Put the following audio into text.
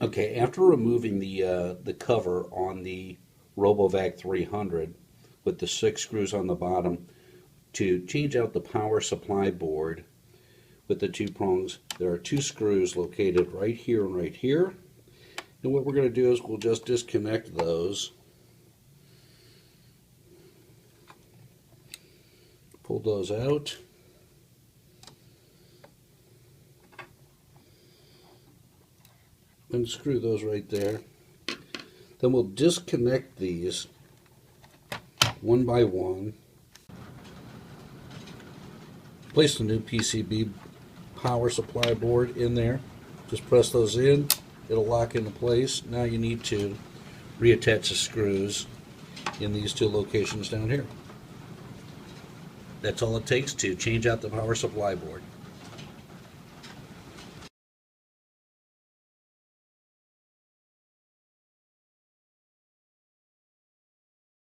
Okay, after removing the cover on the Robovac 300 with the 6 screws on the bottom, to change out the power supply board with the 2 prongs, there are 2 screws located right here and right here. And what we're going to do is we'll just disconnect those. Pull those out. And screw those right there. Then we'll disconnect these one by one. Place the new PCB power supply board in there. Just press those in. It'll lock into place. Now you need to reattach the screws in these 2 locations down here. That's all it takes to change out the power supply board.